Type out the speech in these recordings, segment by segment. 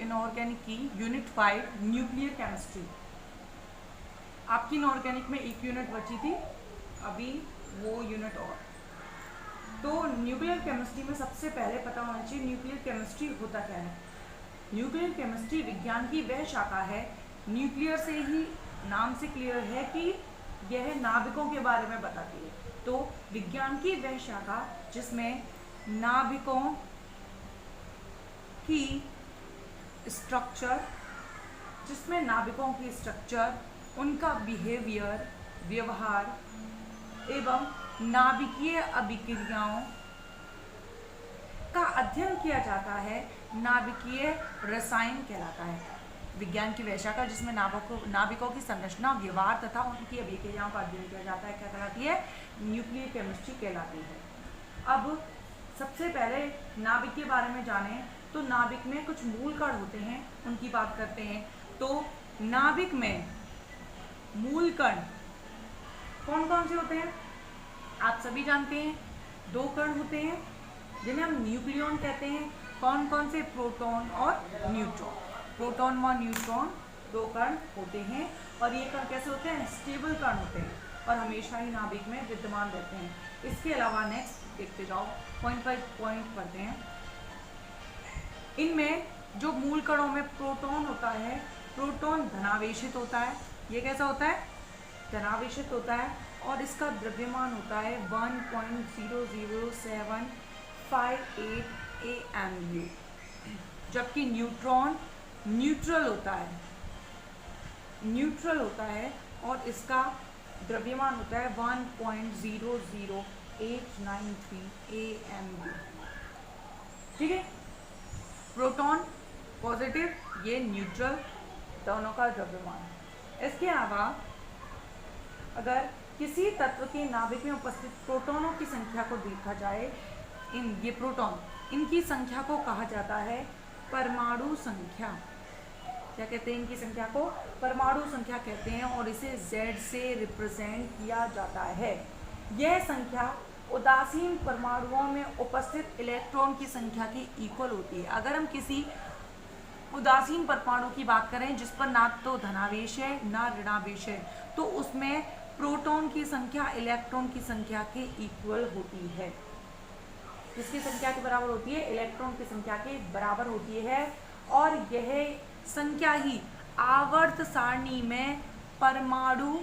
Inorganic की unit 5 nuclear chemistry. आपकी inorganic में एक यूनिट बची थी, अभी वो यूनिट और। तो न्यूक्लियर केमिस्ट्री में सबसे पहले पता होना चाहिए न्यूक्लियर केमिस्ट्री होता क्या है। न्यूक्लियर केमिस्ट्री विज्ञान की वह शाखा है, न्यूक्लियर से ही नाम से क्लियर है कि यह नाभिकों के बारे में बताती है। तो विज्ञान की वह शाखा जिसमें नाभिकों की स्ट्रक्चर, उनका बिहेवियर, व्यवहार एवं नाभिकीय अभिक्रियाओं का अध्ययन किया जाता है, नाभिकीय रसायन कहलाता है। विज्ञान की वह शाखा जिसमें नाभिकों की संरचना, व्यवहार तथा उनकी अभिक्रियाओं का अध्ययन किया जाता है, क्या कहलाती है? न्यूक्लियर केमिस्ट्री कहलाती है। अब सबसे पहले नाभिक के बारे में जानें तो नाभिक में कुछ मूल कण होते हैं, उनकी बात करते हैं। तो नाभिक में मूल कण कौन कौन से होते हैं? आप सभी जानते हैं, 2 कण होते हैं जिन्हें हम न्यूक्लियॉन कहते हैं। कौन कौन से? प्रोटॉन और न्यूट्रॉन। प्रोटॉन व न्यूट्रॉन 2 कण होते हैं और ये कण कैसे होते हैं? स्टेबल कण होते हैं और हमेशा ही नाभिक में विद्यमान रहते हैं। इसके अलावा नेक्स्ट देखते जाओ, पॉइंट बाय पॉइंट पढ़ते हैं। इनमें जो मूल कणों में प्रोटॉन होता है, प्रोटॉन धनावेशित होता है। ये कैसा होता है? धनावेशित होता है और इसका द्रव्यमान होता है 1.007588 AMU, जबकि न्यूट्रॉन न्यूट्रल होता है और इसका द्रव्यमान होता है 1.00893 AMU। ठीक है, प्रोटॉन पॉजिटिव, ये न्यूट्रल, दोनों का द्रव्यमान। इसके अलावा अगर किसी तत्व के नाभिक में उपस्थित प्रोटॉनों की संख्या को देखा जाए, ये प्रोटॉन, इनकी संख्या को कहा जाता है परमाणु संख्या। क्या कहते हैं? इनकी संख्या को परमाणु संख्या कहते हैं और इसे Z से रिप्रेजेंट किया जाता है। यह संख्या उदासीन परमाणुओं में उपस्थित इलेक्ट्रॉन की संख्या के इक्वल होती है। अगर हम किसी उदासीन परमाणु की बात करें जिस पर ना तो धनावेश है ना ऋणावेश है, तो उसमें प्रोटॉन की संख्या इलेक्ट्रॉन की संख्या के इक्वल होती है। किसकी संख्या के बराबर होती है? इलेक्ट्रॉन की संख्या के बराबर होती है और यह संख्या ही आवर्त सारणी में परमाणु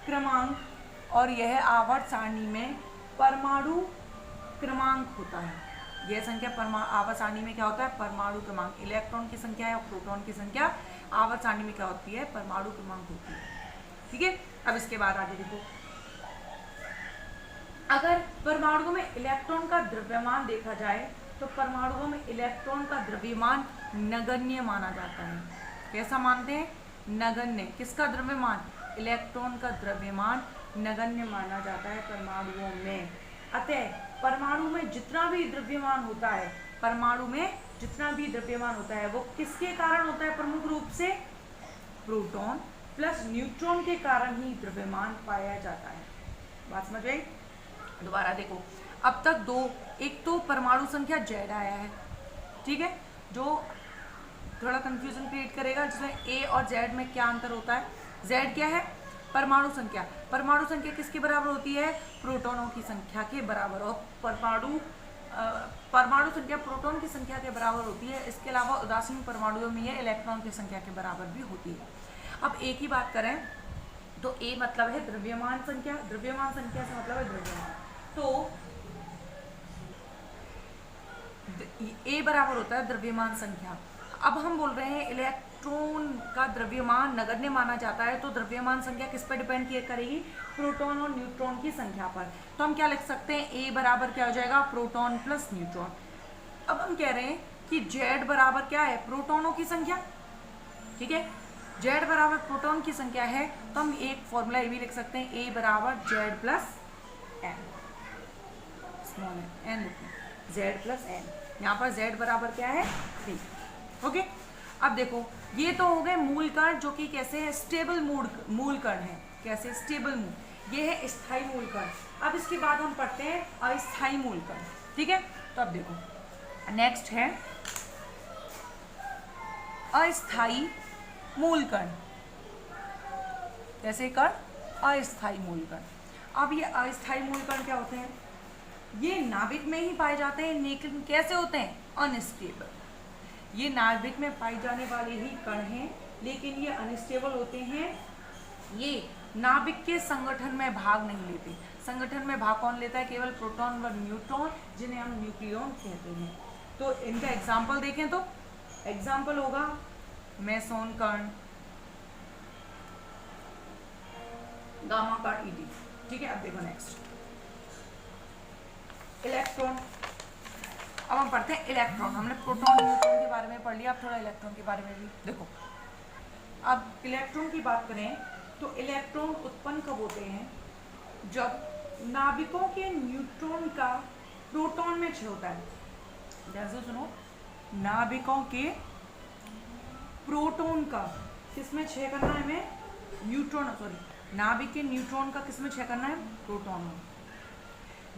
क्रमांक, और यह आवर्त सारणी में परमाणु क्रमांक होता है। यह संख्या आवर्त सारणी में क्या होता है? परमाणु क्रमांक। इलेक्ट्रॉन की संख्या या प्रोटॉन की संख्या आवर्त सारणी में क्या होती है? परमाणु क्रमांक होती है। ठीक है, अब इसके बाद आगे देखो, अगर परमाणुओं में इलेक्ट्रॉन का द्रव्यमान देखा जाए तो परमाणुओं में इलेक्ट्रॉन का द्रव्यमान नगण्य माना जाता है। कैसा मानते हैं? नगण्य। किसका द्रव्यमान? इलेक्ट्रॉन का द्रव्यमान नगण्य माना जाता है परमाणुओं में। अतः परमाणु में जितना भी द्रव्यमान होता है, वो किसके कारण होता है? प्रमुख रूप से प्रोटॉन प्लस न्यूट्रॉन के कारण ही द्रव्यमान पाया जाता है। बात समझ गई? दोबारा देखो, अब तक एक तो परमाणु संख्या Z आया है, ठीक है, जो थोड़ा कंफ्यूजन क्रिएट करेगा, जिसमें A और Z में क्या अंतर होता है। Z क्या है? परमाणु संख्या। परमाणु संख्या किसके बराबर होती है? प्रोटॉनों की संख्या के बराबर। और परमाणु संख्या प्रोटॉन की संख्या के बराबर होती है। इसके अलावा उदासीन परमाणुओं में यह इलेक्ट्रॉन की संख्या के बराबर भी होती है। अब A की बात करें तो A मतलब है द्रव्यमान संख्या। द्रव्यमान संख्या से मतलब है द्रव्यमान। तो A बराबर होता है द्रव्यमान संख्या। अब हम बोल रहे हैं इलेक्ट्रॉन का द्रव्यमान नगण्य माना जाता है, तो द्रव्यमान संख्या किस पर डिपेंड करेगी? प्रोटॉन और न्यूट्रॉन की संख्या पर। तो हम क्या लिख सकते हैं? A बराबर क्या हो जाएगा? Proton plus neutron. अब हम कह रहे हैं कि Z बराबर क्या है? प्रोटॉनों की संख्या। ठीक है, Z बराबर प्रोटॉन की संख्या है, तो हम एक फॉर्मूला ये भी लिख सकते हैं, A बराबर Z plus N, small n लिखते हैं, Z प्लस N। यहाँ पर Z बराबर क्या है? 3। ओके, अब देखो, ये तो हो गए मूल कण, जो कि कैसे है? स्टेबल मूल कण है। कैसे? स्टेबल मूल। ये है स्थायी मूल कण। अब इसके बाद हम पढ़ते हैं अस्थायी मूल कण। ठीक है, तो अब देखो, नेक्स्ट है अस्थाई मूल कण। कैसे कण? अस्थाई मूल कण। अब ये अस्थाई मूल कण क्या होते हैं? ये नाभिक में ही पाए जाते हैं, लेकिन कैसे होते हैं? अनस्टेबल। ये नाभिक में पाए जाने वाले ही कण हैं, लेकिन ये अनस्टेबल होते हैं। ये नाभिक के संगठन में भाग नहीं लेते। संगठन में भाग कौन लेता है? केवल प्रोटॉन व न्यूट्रॉन, जिन्हें हम न्यूक्लियॉन कहते हैं। तो इनका एग्जाम्पल देखें तो एग्जाम्पल होगा मेसोन कण, गामा कण, ईडी। ठीक है, अब देखो नेक्स्ट इलेक्ट्रॉन। अब हम पढ़ते हैं इलेक्ट्रॉन। हमने प्रोटॉन न्यूट्रॉन के बारे में पढ़ लिया, अब थोड़ा इलेक्ट्रॉन के बारे में भी देखो। अब इलेक्ट्रॉन की बात करें तो इलेक्ट्रॉन उत्पन्न कब होते हैं? जब नाभिकों के न्यूट्रॉन का प्रोटॉन में क्षय होता है। जैसे सुनो, नाभिकों के प्रोटॉन का किसमें क्षय करना है हमें? न्यूट्रॉन, सॉरी, नाभिक के न्यूट्रॉन का किसमें क्षय करना है? प्रोटॉन में।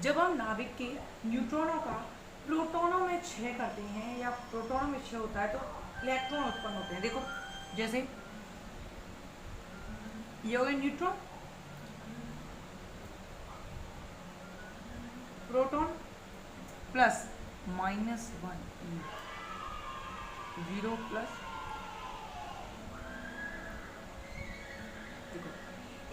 जब हम नाभिक के न्यूट्रॉनों का प्रोटॉनों में क्षय करते हैं या प्रोटॉनों में क्षय होता है तो इलेक्ट्रॉन उत्पन्न होते हैं। देखो जैसे ये हो गए न्यूट्रॉन, प्रोटॉन प्लस -1 0 प्लस,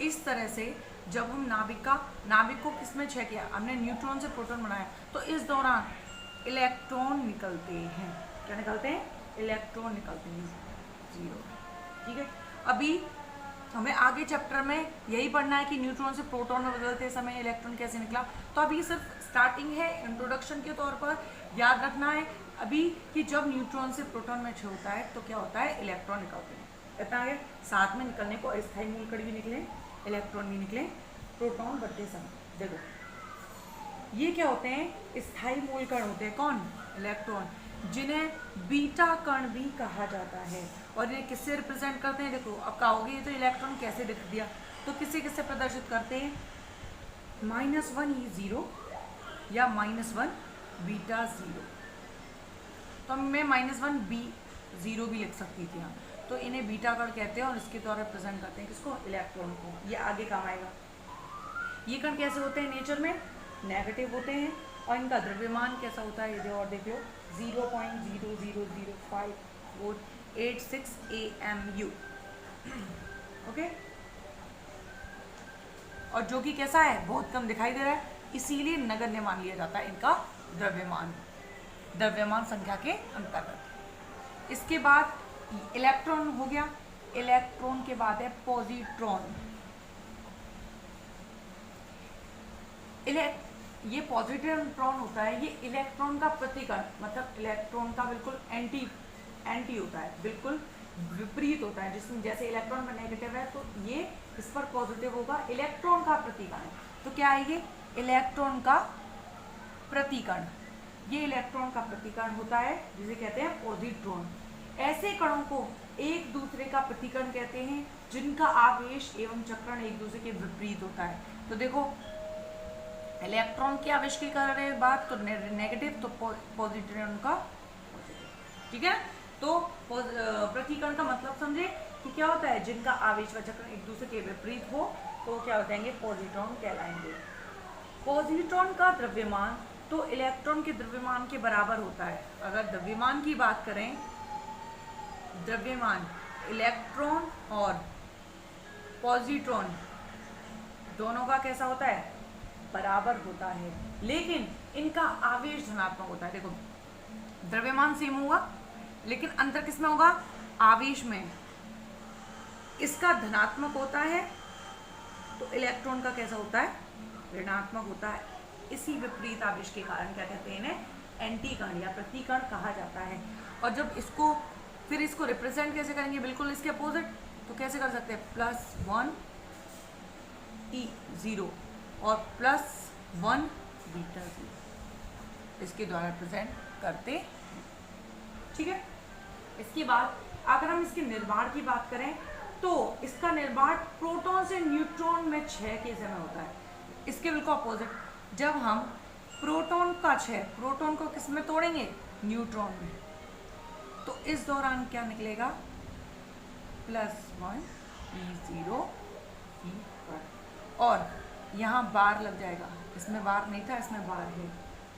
इस तरह से जब हम नाभिक को किसमें क्षय किया? हमने न्यूट्रॉन से प्रोटॉन बनाया, तो इस दौरान इलेक्ट्रॉन निकलते हैं। क्या निकलते हैं? इलेक्ट्रॉन निकलते हैं 0। ठीक है, अभी हमें आगे चैप्टर में यही पढ़ना है कि न्यूट्रॉन से प्रोटॉन में बदलते समय इलेक्ट्रॉन कैसे निकला। तो अभी सिर्फ स्टार्टिंग है, इंट्रोडक्शन के तौर पर याद रखना है अभी कि जब न्यूट्रॉन से प्रोटॉन में क्षय होता है तो क्या होता है? इलेक्ट्रॉन निकलते हैं। इतना है, साथ में निकलने को अस्थायी मूल कण भी निकले, इलेक्ट्रॉन भी निकले प्रोटॉन बढ़ते समय। देखो ये क्या होते हैं? स्थायी मूल कण होते हैं। कौन? इलेक्ट्रॉन, जिन्हें बीटा कण भी कहा जाता है। और इन्हें किससे रिप्रेजेंट करते हैं? देखो अब कहोगे ये तो इलेक्ट्रॉन कैसे लिख दिया, तो किससे किससे प्रदर्शित करते हैं? -1 0 या -1 बीटा 0। तो मैं -1 B 0 भी लिख सकती थी यहाँ। तो इन्हें बीटा कण कहते हैं और इसके द्वारा रिप्रेजेंट करते हैं किसको? इलेक्ट्रॉन को। ये आगे काम आएगा। ये कण कैसे होते हैं नेचर में? नेगेटिव होते हैं। और इनका द्रव्यमान कैसा होता है? ये और देखो 0.0005486 AMU। ओके, और जो कि कैसा है? बहुत कम दिखाई दे रहा है, इसीलिए नगण्य मान लिया जाता है इनका द्रव्यमान संख्या के अंतर्गत। इसके बाद इलेक्ट्रॉन हो गया। इलेक्ट्रॉन के बाद है पॉजिट्रॉन। ये पॉजिट्रॉन होता है, ये इलेक्ट्रॉन का प्रतिकण, मतलब इलेक्ट्रॉन का बिल्कुल एंटी होता है, बिल्कुल विपरीत होता है। जिसमें जैसे इलेक्ट्रॉन पर नेगेटिव है तो ये इस पर पॉजिटिव होगा। इलेक्ट्रॉन का प्रतिकण है तो क्या है ये? इलेक्ट्रॉन का प्रतिकण। ये इलेक्ट्रॉन का प्रतिकण होता है जिसे कहते हैं पॉजिट्रॉन। ऐसे कणों को एक दूसरे का प्रतिकण कहते हैं जिनका आवेश एवं चक्रण एक दूसरे के विपरीत होता है। तो देखो इलेक्ट्रॉन के आवेश की कर रहे हैं बात, तो नेगेटिव, तो पॉजिट्रॉन का पॉजिटिव। ठीक है, तो प्रतिकण का मतलब समझे कि क्या होता है? जिनका आवेश व चक्रण एक दूसरे के विपरीत हो तो क्या हो जाएंगे? पॉजिट्रॉन कहलाएंगे। पॉजिट्रॉन का द्रव्यमान तो इलेक्ट्रॉन के द्रव्यमान के बराबर होता है। अगर द्रव्यमान की बात करें, द्रव्यमान इलेक्ट्रॉन और पॉजिट्रॉन दोनों का कैसा होता है? बराबर होता है, लेकिन इनका आवेश धनात्मक होता है। देखो द्रव्यमान सेम होगा लेकिन अंतर किसमें होगा? आवेश में। इसका धनात्मक होता है तो इलेक्ट्रॉन का कैसा होता है? ऋणात्मक होता है। इसी विपरीत आवेश के कारण क्या कहते हैं? इन्हें एंटी कण या प्रतिकण कहा जाता है। और जब इसको फिर इसको रिप्रेजेंट कैसे करेंगे? बिल्कुल इसके अपोजिट। तो कैसे कर सकते हैं? +1 E 0 और +1 बीटा 0 इसके द्वारा रिप्रेजेंट करते हैं। ठीक है, इसके बाद अगर हम इसके निर्माण की बात करें तो इसका निर्माण प्रोटॉन से न्यूट्रॉन में क्षय के समय होता है। इसके बिल्कुल अपोजिट, जब हम प्रोटॉन का क्षय, प्रोटॉन को किस में तोड़ेंगे? न्यूट्रॉन में। तो इस दौरान क्या निकलेगा, +1 E0 E1, और यहाँ बार लग जाएगा, इसमें बार नहीं था, इसमें बार है,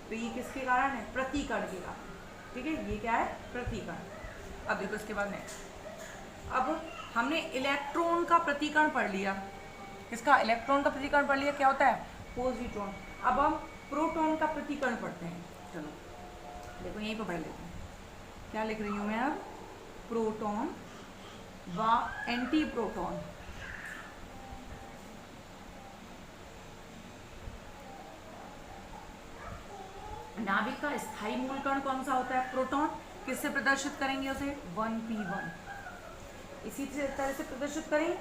तो ये किसके कारण है, प्रतिकण के कारण। ठीक है, ये क्या है, प्रतिकण। अब देखो इसके बाद नेक्स्ट, अब हमने इलेक्ट्रॉन का प्रतिकण पढ़ लिया, इसका इलेक्ट्रॉन का प्रतिकरण पढ़ लिया, क्या होता है, पॉजिट्रॉन। अब हम प्रोटॉन का प्रतिकरण पढ़ते हैं। चलो देखो यहीं पर पढ़ लेते हैं, क्या लिख रही हूँ मैं अब, प्रोटॉन व एंटी प्रोटॉन। नाभिक का स्थायी मूलकण कौन सा होता है, प्रोटॉन। किससे प्रदर्शित करेंगे उसे, 1p1। इसी तरह से प्रदर्शित करें।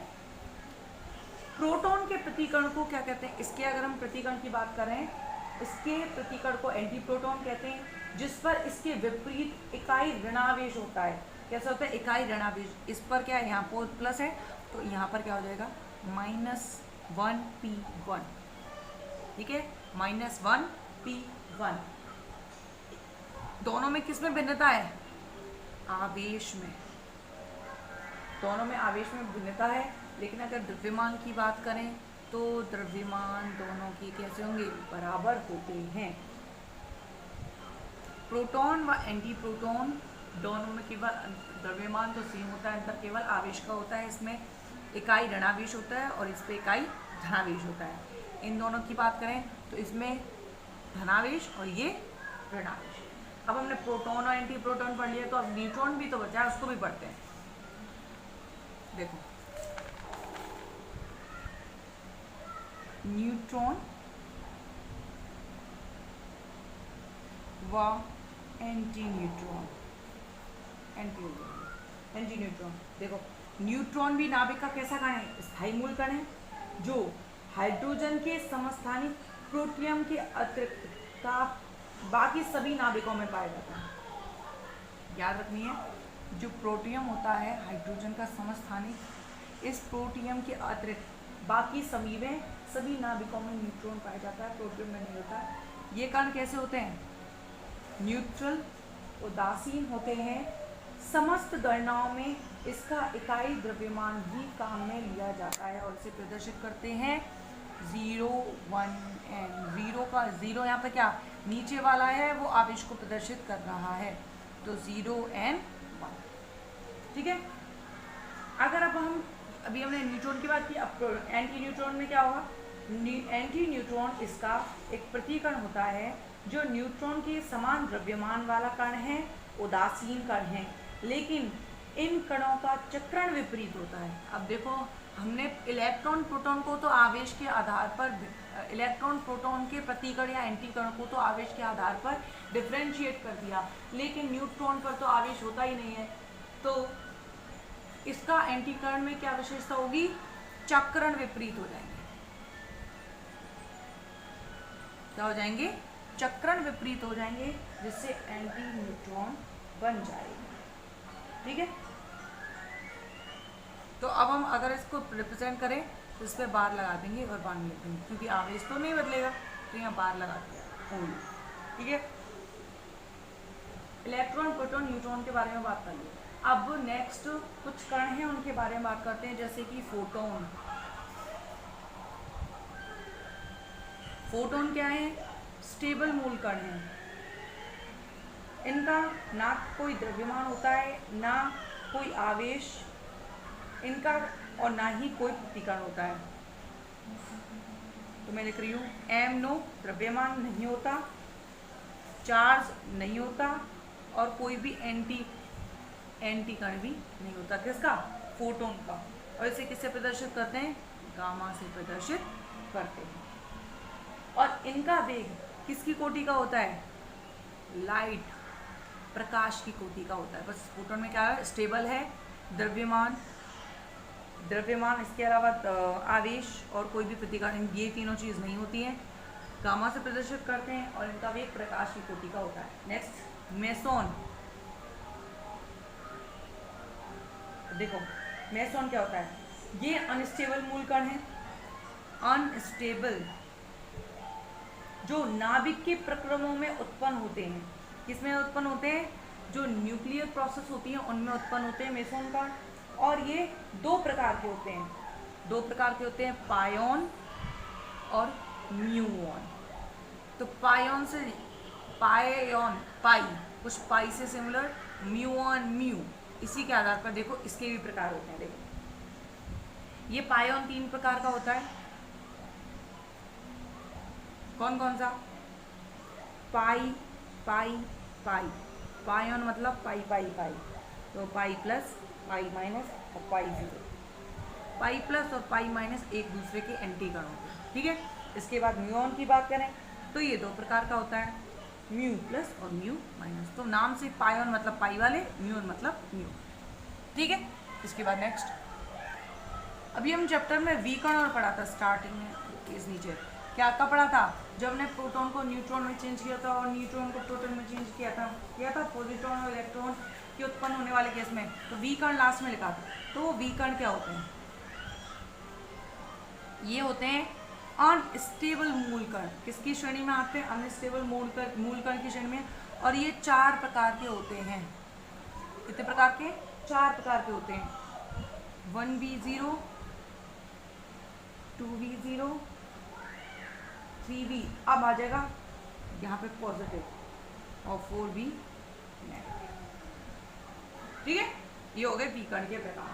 प्रोटॉन के प्रतिकरण को क्या कहते हैं, इसके अगर हम प्रतिकरण की बात करें, इसके प्रतिकरण को एंटी प्रोटॉन कहते हैं, जिस पर इसके विपरीत इकाई ऋणावेश होता है। कैसा होता है, इकाई ऋणावेश। इस पर क्या है, यहाँ पर प्लस है, तो यहाँ पर क्या हो जाएगा, -1p1। ठीक है, -1p1। दोनों में किस में भिन्नता है, आवेश में, दोनों में आवेश में भिन्नता है। लेकिन अगर द्रव्यमान की बात करें तो द्रव्यमान दोनों की कैसे होंगे, बराबर होते हैं। प्रोटॉन व एंटी प्रोटॉन दोनों में केवल द्रव्यमान तो सेम होता है, अंतर केवल आवेश का होता है। इसमें इकाई ऋणावेश होता है और इस पर इकाई धनावेश होता है। इन दोनों की बात करें तो इसमें धनावेश और ये ऋणावेश। अब हमने प्रोटॉन और एंटी प्रोटॉन पढ़ लिया, तो अब न्यूट्रॉन भी तो बचा है, उसको भी पढ़ते हैं। देखो न्यूट्रॉन व एंटी न्यूट्रॉन, एंटी न्यूट्रॉन। देखो न्यूट्रॉन भी नाभिक का कैसा कण है, स्थायी मूल कण है, जो हाइड्रोजन के समस्थानिक प्रोटियम के अतिरिक्त का बाकी सभी नाभिकों में पाया जाता है। याद रखनी है, जो प्रोटियम होता है हाइड्रोजन का समस्थानिक, इस प्रोटियम के अतिरिक्त बाकी सभी नाभिकों में न्यूट्रॉन पाया जाता है, प्रोटियम में नहीं होता। ये कण कैसे होते हैं, न्यूट्रल, उदासीन होते हैं। समस्त गणनाओं में इसका इकाई द्रव्यमान भी काम में लिया जाता है और इसे प्रदर्शित करते हैं 0, 1 n। 0 का 0 यहाँ पे क्या नीचे वाला है, वो आवेश को प्रदर्शित कर रहा है, तो 0 n 1। ठीक है, अगर अब हम अभी हमने न्यूट्रॉन की बात की, अब एंटी न्यूट्रॉन में क्या होगा, एंटी न्यूट्रॉन इसका एक प्रतिकरण होता है जो न्यूट्रॉन के समान द्रव्यमान वाला कण है, उदासीन कण है, लेकिन इन कणों का चक्रण विपरीत होता है। अब देखो हमने इलेक्ट्रॉन प्रोटॉन को तो आवेश के आधार पर, इलेक्ट्रॉन प्रोटॉन के प्रतिकण या एंटी कण को तो आवेश के आधार पर डिफ्रेंशिएट कर दिया, लेकिन न्यूट्रॉन पर तो आवेश होता ही नहीं है, तो इसका एंटी कण में क्या विशेषता होगी, चक्रण विपरीत हो जाएंगे। क्या हो जाएंगे, चक्रण विपरीत हो जाएंगे, जिससे एंटी न्यूट्रॉन बन जाएगा। ठीक है, तो अब हम अगर इसको रिप्रेजेंट करें तो इस पर बार लगा देंगे और बांध देंगे, क्योंकि आवेश तो नहीं बदलेगा, तो यहाँ बार लगा दिया। ठीक है, इलेक्ट्रॉन, प्रोटॉन, न्यूट्रॉन के बारे में बात कर ली। अब नेक्स्ट कुछ कण हैं, उनके बारे में बात करते हैं, जैसे कि फोटोन। फोटोन क्या है, स्टेबल मूल कण है। इनका ना कोई द्रव्यमान होता है, ना कोई आवेश इनका, और ना ही कोई प्रतिकरण होता है। तो मैं लिख रही हूँ m नो, द्रव्यमान नहीं होता, चार्ज नहीं होता, और कोई भी एंटी कण भी नहीं होता। किसका, फोटोन का। और इसे किससे प्रदर्शित करते हैं, गामा से प्रदर्शित करते हैं। और इनका वेग किसकी कोटि का होता है, लाइट, प्रकाश की कोटि का होता है। बस फोटोन में क्या है, स्टेबल है, द्रव्यमान, इसके अलावा आवेश और कोई भी प्रतिकरण, ये तीनों चीज़ नहीं होती हैं, गामा से प्रदर्शित करते हैं, और इनका वेग प्रकाश की कोटि का होता है। Next meson. देखो मेसोन क्या होता है, ये अनस्टेबल मूल कण है, अनस्टेबल, जो नाभिक के प्रक्रमों में उत्पन्न होते हैं। किसमें उत्पन्न होते हैं, जो न्यूक्लियर प्रोसेस होती है उनमें उत्पन्न होते हैं मेसोन कण, और ये दो प्रकार के होते हैं, दो प्रकार के होते हैं, पायोन और म्यूऑन। तो पायोन से पायोन पाई, कुछ पाई से सिमिलर, म्यूऑन म्यू, इसी के आधार पर देखो इसके भी प्रकार होते हैं। देखो ये पायोन 3 प्रकार का होता है, कौन कौन सा? पाई पाई पाई, पायोन मतलब पाई पाई पाई, तो पाई प्लस पाई माइनस और पाई जीरो, पाई प्लस और पाई माइनस एक दूसरे के एंटी कण होते हैं, ठीक है। इसके बाद म्यूऑन की बात करें तो ये 2 प्रकार का होता है, म्यू प्लस और म्यू माइनस। तो नाम से पायोन मतलब पाई वाले, म्यूऑन मतलब म्यू, ठीक है। इसके बाद नेक्स्ट, अभी हम चैप्टर में वी कण और पढ़ा था स्टार्टिंग में, इस नीचे क्या आपका पढ़ा था, जब हमने प्रोटॉन को न्यूट्रॉन में चेंज किया था और न्यूट्रॉन को प्रोटॉन में चेंज किया था पॉजिट्रॉन और इलेक्ट्रॉन के उत्पन्न होने वाले केस में, तो वी कण लास्ट में लिखा था। तो वो वी कण क्या होते हैं? ये होते हैं अनस्टेबल मूल कण। किसकी श्रेणी में आते हैं? अनस्टेबल मूल कण की श्रेणी में। और ये 4 प्रकार के होते हैं। कितने प्रकार के? 4 प्रकार के होते हैं, 1v0, 2v0, 3v, अब आ जाएगा यहाँ पे पॉजिटिव, और 4v नेगेटिव, ठीक है। ये हो गए वी कण के प्रकार।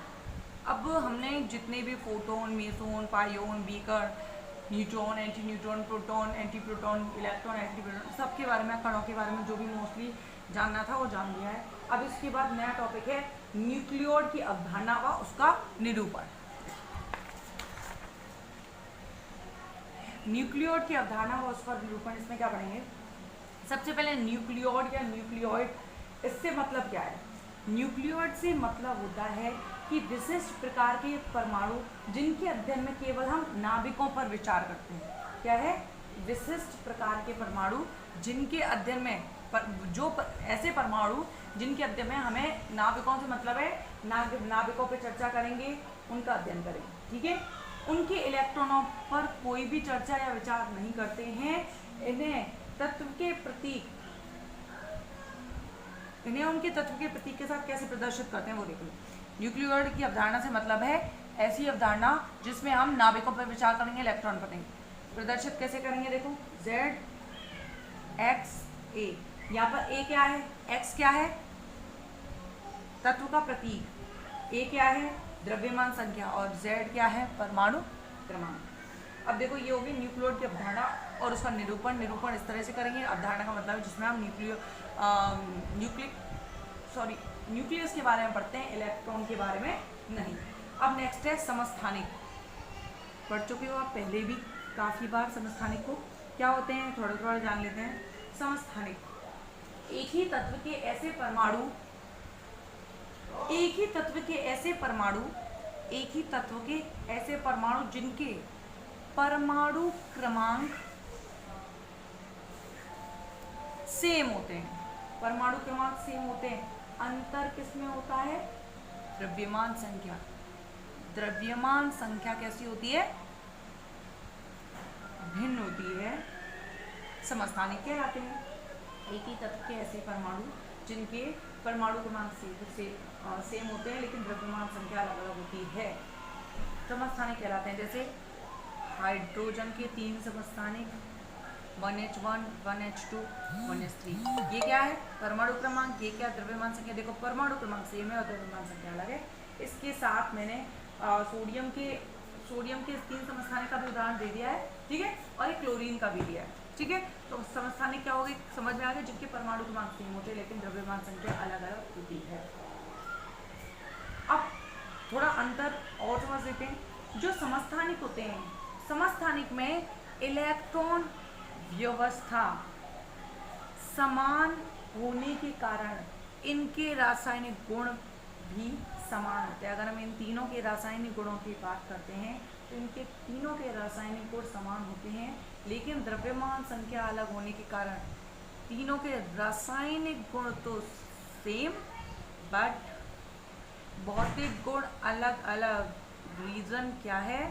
अब हमने जितने भी फोटोन, मेसोन, पायोन, वी कण, neutron, anti neutron, proton, anti proton, electron, anti proton, सबके बारे में, कणों के बारे में जो भी मोस्टली जानना था वो जान लिया है। अब इसके बाद नया टॉपिक है न्यूक्लियोइड की अवधारणा व उसका निरूपण। न्यूक्लियोइड की अवधारणा व उसका निरूपण, इसमें क्या पढ़ेंगे? सबसे पहले न्यूक्लियोइड या न्यूक्लियोइड, इससे मतलब क्या है? न्यूक्लियोइड से मतलब होता है कि विशिष्ट प्रकार के परमाणु जिनके अध्ययन में केवल हम नाभिकों पर विचार करते हैं। क्या है? विशिष्ट प्रकार के परमाणु जिनके अध्ययन में ऐसे परमाणु जिनके अध्ययन में हमें नाभिकों से मतलब है, नाभिकों पर चर्चा करेंगे, उनका अध्ययन करेंगे, ठीक है। उनके इलेक्ट्रॉनों पर कोई भी चर्चा या विचार नहीं करते हैं। इन्हें उनके तत्व के प्रतीक के साथ कैसे प्रदर्शित करते हैं वो देख लो। न्यूक्लियोइड की अवधारणा से मतलब है ऐसी अवधारणा जिसमें हम नाभिकों पर विचार करेंगे, इलेक्ट्रॉन पर नहीं। प्रदर्शित कैसे करेंगे? देखो, Z X A, यहाँ पर A क्या है? X क्या है? तत्व का प्रतीक। A क्या है? द्रव्यमान संख्या। और Z क्या है? परमाणु क्रमांक। अब देखो, ये होगी न्यूक्लियोइड की अवधारणा और उसका निरूपण इस तरह से करेंगे। अवधारणा का मतलब है जिसमें हम न्यूक्लियस के बारे में पढ़ते हैं, इलेक्ट्रॉन के बारे में नहीं। अब नेक्स्ट है समस्थानिक। पढ़ चुके हो आप पहले भी काफ़ी बार समस्थानिक को। क्या होते हैं थोड़ा जान लेते हैं। समस्थानिक, एक ही तत्व के ऐसे परमाणु जिनके परमाणु क्रमांक सेम होते हैं। परमाणु क्रमांक सेम होते हैं। अंतर किसमें होता है? द्रव्यमान संख्या। द्रव्यमान संख्या कैसी होती है? भिन्न होती है। समस्थानिक कहलाते हैं एक ही तत्व के ऐसे परमाणु जिनके परमाणु क्रमांक सेम होते हैं लेकिन द्रव्यमान संख्या अलग अलग होती है, समस्थानिक कहलाते हैं। जैसे हाइड्रोजन के 3 समस्थानिक, 1H1, 1H2, 1H3। ये क्या है? परमाणु क्रमांक। ये क्या? द्रव्यमान संख्या। देखो, परमाणु क्रमांक सेम है और द्रव्यमान संख्या अलग है। इसके साथ मैंने सोडियम के 3 समस्थानिक का भी उदाहरण दे दिया है, ठीक है, और एक क्लोरीन का भी दिया है, ठीक है। तो समस्थानिक क्या होगी समझ में आ गया? जिनके परमाणु क्रमांक सेम होते हैं लेकिन द्रव्यमान संख्या अलग अलग होती है। अब थोड़ा अंतर और समझ लेते हैं। जो समस्थानिक होते हैं, समस्थानिक में इलेक्ट्रॉन व्यवस्था समान होने के कारण इनके रासायनिक गुण भी समान होते हैं। अगर हम इन तीनों के रासायनिक गुणों की बात करते हैं तो इनके तीनों के रासायनिक गुण समान होते हैं, लेकिन द्रव्यमान संख्या अलग होने के कारण तीनों के रासायनिक गुण तो सेम बट भौतिक गुण अलग अलग। रीजन क्या है?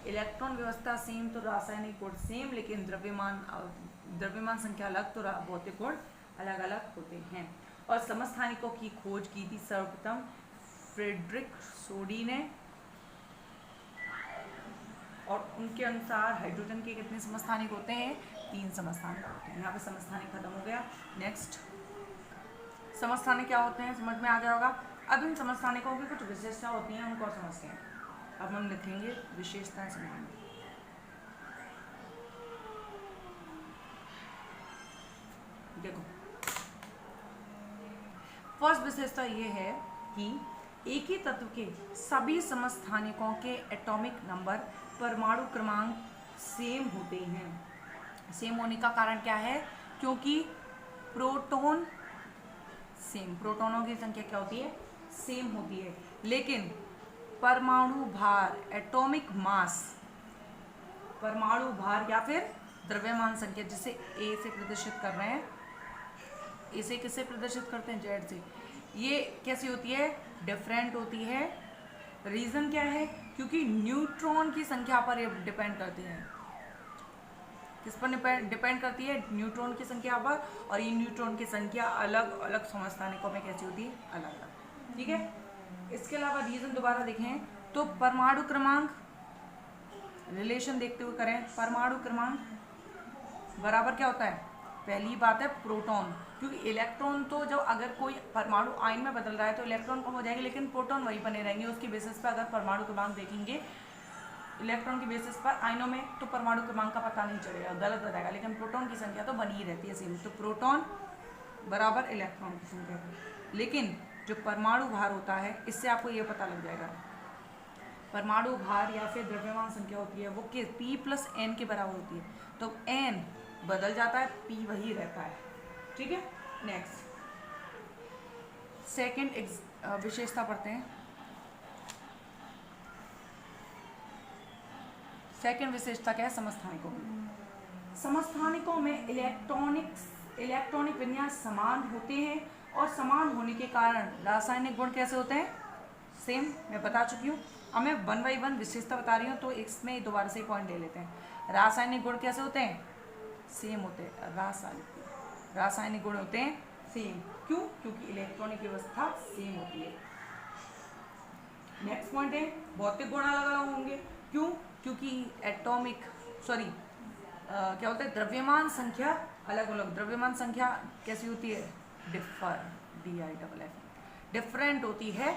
इलेक्ट्रॉन व्यवस्था सेम तो रासायनिक गुण सेम, लेकिन द्रव्यमान संख्या अलग तो भौतिक गुण अलग अलग होते हैं। और समस्थानिकों की खोज की थी सर्वप्रथम फ्रेडरिक सोडी ने। और उनके अनुसार हाइड्रोजन के कितने समस्थानिक होते हैं? 3 समस्थानिक होते हैं। यहाँ पे समस्थानिक खत्म हो गया। नेक्स्ट, समस्थानिक क्या होते हैं समझ में आ गया होगा। अब इन समस्थानिकों की कुछ विशेषता होती हैं, उनको समझते हैं। अब हम लिखेंगे विशेषताएं समझेंगे। देखो, फर्स्ट विशेषता ये है कि एक ही तत्व के सभी समस्थानिकों के एटॉमिक नंबर, परमाणु क्रमांक सेम होते हैं। सेम होने का कारण क्या है? क्योंकि प्रोटॉन सेम, प्रोटॉनों की संख्या क्या होती है? सेम होती है। लेकिन परमाणु भार, एटॉमिक मास, परमाणु भार या फिर द्रव्यमान संख्या, जिसे ए से प्रदर्शित कर रहे हैं, इसे किससे प्रदर्शित करते हैं? जेड से। ये कैसी होती है? डिफरेंट होती है। रीजन क्या है? क्योंकि न्यूट्रॉन की संख्या पर ये डिपेंड करती है। किस पर डिपेंड करती है? न्यूट्रॉन की संख्या पर। और ये न्यूट्रॉन की संख्या अलग अलग समस्थानिकों में कैसी होती है? अलग अलग। ठीक है। इसके अलावा रीजन दोबारा देखें तो परमाणु क्रमांक, रिलेशन देखते हुए करें। परमाणु क्रमांक बराबर क्या होता है? पहली बात है प्रोटॉन, क्योंकि इलेक्ट्रॉन तो जब अगर कोई परमाणु आयन में बदल रहा है तो इलेक्ट्रॉन कम हो जाएंगे, लेकिन प्रोटॉन वही बने रहेंगे। उसकी बेसिस पर अगर परमाणु क्रमांक देखेंगे इलेक्ट्रॉन की बेसिस पर आयनों में, तो परमाणु क्रमांक का पता नहीं चलेगा, गलत हो जाएगा। लेकिन प्रोटॉन की संख्या तो बनी ही रहती है सेम। तो प्रोटॉन बराबर इलेक्ट्रॉन की संख्या है। लेकिन जो परमाणु भार होता है, इससे आपको ये पता लग जाएगा, परमाणु भार या फिर द्रव्यमान संख्या होती है वो P + n के बराबर होती है। तो n बदल जाता है, P वही रहता है। ठीक है। नेक्स्ट, सेकंड विशेषता पढ़ते हैं। सेकंड विशेषता क्या है? समस्थानिकों की। समस्थानिकों में इलेक्ट्रॉनिक विन्यास समान होते हैं, और समान होने के कारण रासायनिक गुण कैसे होते हैं? सेम। मैं बता चुकी हूँ। अब मैं 1 by 1 विशेषता बता रही हूँ, तो इसमें दोबारा से पॉइंट ले लेते हैं। रासायनिक गुण कैसे होते हैं? सेम होते हैं। रासायनिक गुण होते हैं सेम। क्यों? क्योंकि इलेक्ट्रॉनिक व्यवस्था सेम होती है। नेक्स्ट पॉइंट है भौतिक गुण अलग अलग होंगे। क्यों? क्योंकि क्या होता है? द्रव्यमान संख्या अलग अलग। द्रव्यमान संख्या कैसी होती है? डिफरेंट होती है,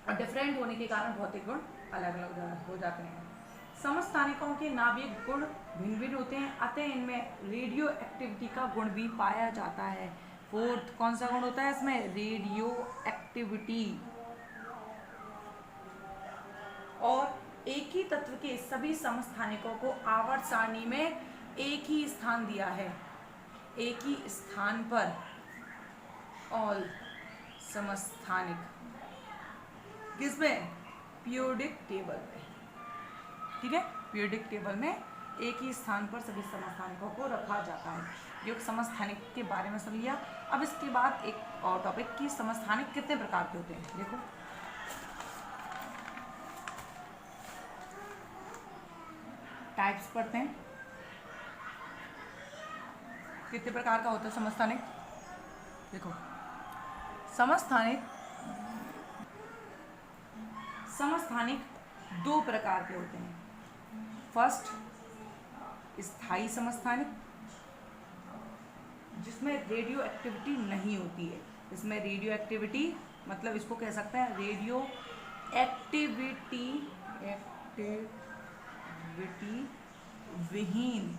और डिफरेंट होने के कारण भौतिक गुण अलग अलग हो जाते हैं। समस्थानिकों के नाभिक गुण भिन्न भिन्न होते हैं, अतः इनमें रेडियो एक्टिविटी का गुण भी पाया जाता है। फोर्थ कौन सा गुण होता है इसमें? Radio activity. और एक ही तत्व के सभी समस्थानिकों को आवर्त सारणी में एक ही स्थान दिया है। एक ही स्थान पर ऑल समस्थानिक, किसमें? पीरियोडिक टेबल में। ठीक है। पीरियोडिक टेबल में एक ही स्थान पर सभी समस्थानिकों को रखा जाता है। ये समस्थानिक के बारे में समझ लिया। अब इसके बाद एक और टॉपिक कि समस्थानिक कितने प्रकार के होते हैं। देखो, टाइप्स पढ़ते हैं। कितने प्रकार का होता है समस्थानिक? देखो, समस्थानिक 2 प्रकार के होते हैं। फर्स्ट, स्थायी समस्थानिक, जिसमें रेडियो एक्टिविटी नहीं होती है। इसमें रेडियो एक्टिविटी मतलब इसको कह सकते हैं रेडियो एक्टिविटी विहीन।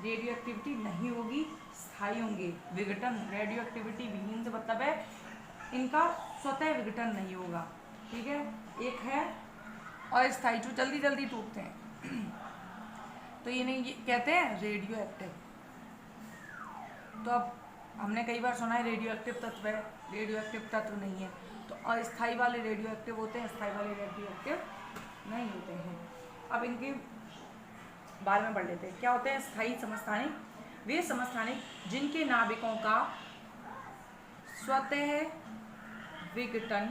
रेडियो एक्टिविटी नहीं होगी, स्थायी होंगे। विघटन, रेडियो एक्टिविटी विहीन से मतलब है इनका स्वतः विघटन नहीं होगा। ठीक है। एक है अस्थायी, जो जल्दी जल्दी टूटते हैं तो ये नहीं, ये कहते हैं रेडियो एक्टिव। तो अब हमने कई बार सुना है रेडियो एक्टिव तत्व है, रेडियो एक्टिव तत्व नहीं है। तो अस्थायी वाले रेडियो एक्टिव होते हैं, स्थायी वाले रेडियो एक्टिव नहीं होते हैं। अब इनके बारे में पढ़ लेते हैं। क्या होते हैं स्थायी समस्थानिक? वे समस्थानिक जिनके नाभिकों का स्वतः विघटन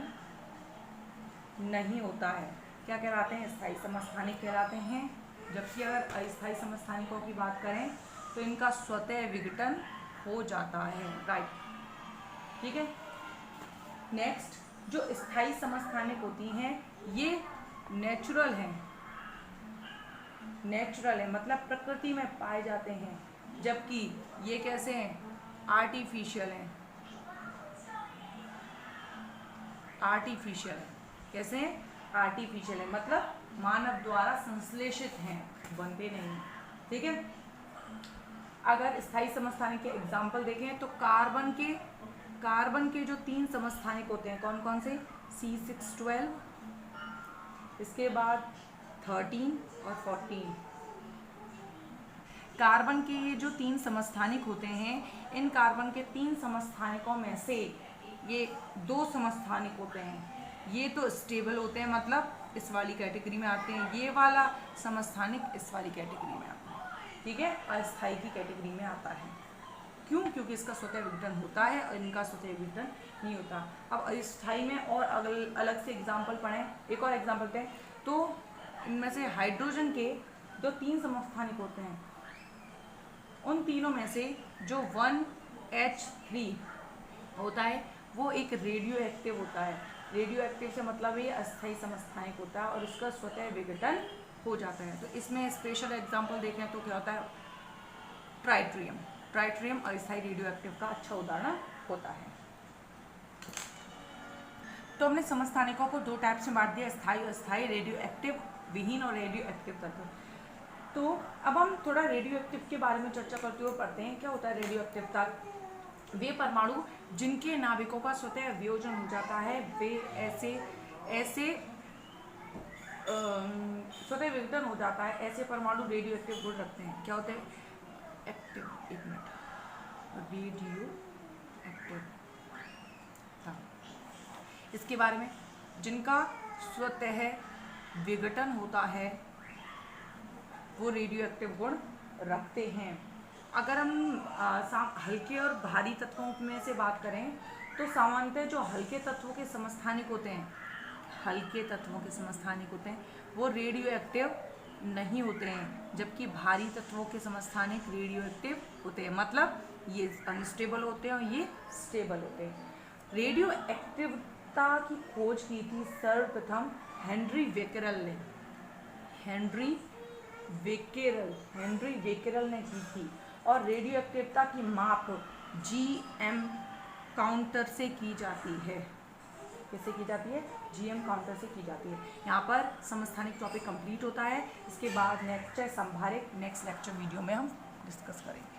नहीं होता है, क्या कहलाते हैं? स्थायी समस्थानिक कहलाते हैं। जबकि अगर अस्थायी समस्थानिकों की बात करें तो इनका स्वतः विघटन हो जाता है। राइट। ठीक है। नेक्स्ट, जो स्थायी समस्थानिक होती हैं ये नेचुरल हैं, नेचुरल है मतलब प्रकृति में पाए जाते हैं, जबकि ये कैसे हैं, आर्टिफिशियल हैं, आर्टिफिशियल है। कैसे हैं, आर्टिफिशियल है मतलब मानव द्वारा संश्लेषित हैं, बनते नहीं, ठीक है। अगर स्थायी समस्थानिक के एग्जाम्पल देखें तो कार्बन के जो 3 समस्थानिक होते हैं, कौन कौन से, C612, इसके बाद 13 और 14। कार्बन के ये जो 3 समस्थानिक होते हैं, इन कार्बन के 3 समस्थानिकों में से ये 2 समस्थानिक होते हैं, ये तो स्टेबल होते हैं मतलब इस वाली कैटेगरी में आते हैं, ये वाला समस्थानिक इस वाली कैटेगरी में आता है, ठीक है, अस्थायी की कैटेगरी में आता है। क्यों, क्योंकि इसका स्वतः विघटन होता है और इनका स्वतः विघटन नहीं होता। अब अस्थायी में और अलग से एग्जाम्पल पढ़ें, एक और एग्जाम्पल दें तो इनमें से हाइड्रोजन के जो 3 समस्थानिक होते हैं, उन तीनों में से जो 1H3 होता है वो एक रेडियो एक्टिव होता है। रेडियो एक्टिव से मतलब ये अस्थायी समस्थानिक होता है और इसका स्वतः विघटन हो जाता है। तो इसमें स्पेशल एग्जाम्पल देखें तो क्या होता है, ट्राइट्रियम, ट्राइट्रियम अस्थायी रेडियो एक्टिव का अच्छा उदाहरण होता है। तो हमने समस्थानिकों को 2 टाइप से बांट दिया, स्थायी और अस्थायी, रेडियो एक्टिव विहीन और रेडियो एक्टिव तत्व। तो अब हम थोड़ा रेडियो एक्टिव के बारे में चर्चा करते हुए पढ़ते हैं। क्या होता है रेडियो एक्टिव तत्व, वे परमाणु जिनके नाभिकों का स्वतः वियोजन हो जाता है, वे ऐसे स्वतः विघटन हो जाता है, ऐसे परमाणु रेडियो एक्टिव गुण रखते हैं। क्या होते हैं एक्टिव, एक मिनट, रेडियो एक्टिव, इसके बारे में, जिनका स्वतः विघटन होता है वो रेडियो एक्टिव गुण रखते हैं। अगर हम हल्के और भारी तत्वों में से बात करें तो सामान्यतः जो हल्के तत्वों के समस्थानिक होते हैं, हल्के तत्वों के समस्थानिक होते हैं वो रेडियो एक्टिव नहीं होते हैं, जबकि भारी तत्वों के समस्थानिक रेडियो एक्टिव होते हैं, मतलब ये अनस्टेबल होते हैं और ये स्टेबल होते हैं। रेडियो एक्टिवता की खोज की थी सर्वप्रथम हेनरी बेकेरेल ने, हेनरी बेकेरेल ने की थी, और रेडियो एक्टिवता की माप GM काउंटर से की जाती है। कैसे की जाती है, GM काउंटर से की जाती है। यहाँ पर समस्थानिक टॉपिक कंप्लीट होता है। इसके बाद नेक्स्ट है संभारिक, नेक्स्ट लेक्चर वीडियो में हम डिस्कस करेंगे।